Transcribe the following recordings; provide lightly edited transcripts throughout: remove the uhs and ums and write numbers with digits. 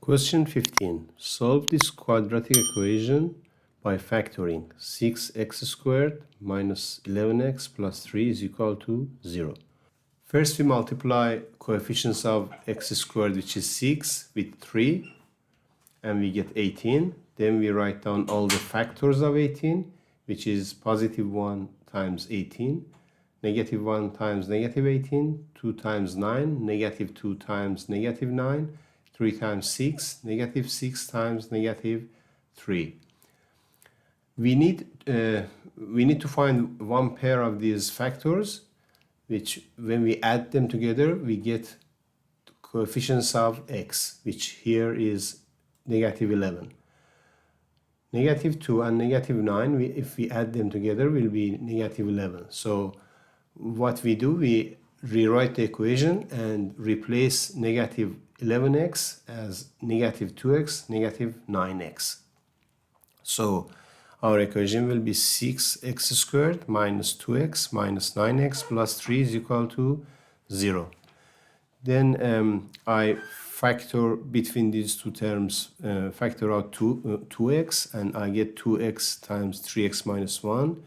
Question 15. Solve this quadratic equation by factoring 6x squared minus 11x plus 3 is equal to 0. First we multiply coefficients of x squared, which is 6, with 3, and we get 18. Then we write down all the factors of 18, which is positive 1 times 18, negative 1 times negative 18, 2 times 9, negative 2 times negative 9, 3 times 6, negative 6 times negative 3. We need to find one pair of these factors, which when we add them together, we get coefficients of x, which here is negative 11. Negative 2 and negative 9, if we add them together, will be negative 11. So what we do, we rewrite the equation and replace negative 11x as negative 2x, negative 9x. So our equation will be 6x squared minus 2x minus 9x plus 3 is equal to 0. Then I factor between these two terms, factor out 2x, and I get 2x times 3x minus 1.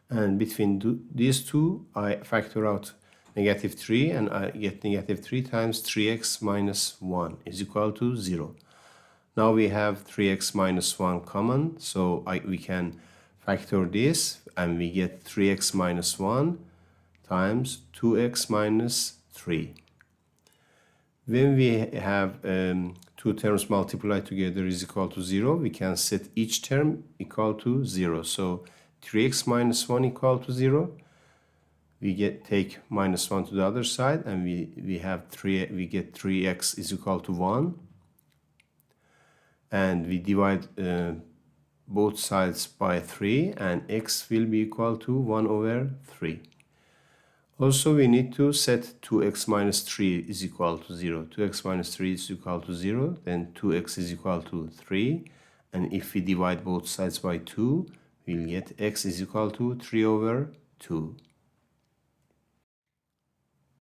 And between these two, I factor out negative 3, and I get negative 3 times 3x minus 1 is equal to 0. Now we have 3x minus 1 common, so we can factor this, and we get 3x minus 1 times 2x minus 3. When we have two terms multiplied together is equal to 0, we can set each term equal to 0. So 3x minus 1 equal to 0. We take minus 1 to the other side, and we get 3x is equal to 1. And we divide both sides by 3, and x will be equal to 1 over 3. Also, we need to set 2x minus 3 is equal to 0. 2x minus 3 is equal to 0. Then 2x is equal to 3. And if we divide both sides by 2, we'll get x is equal to 3 over 2.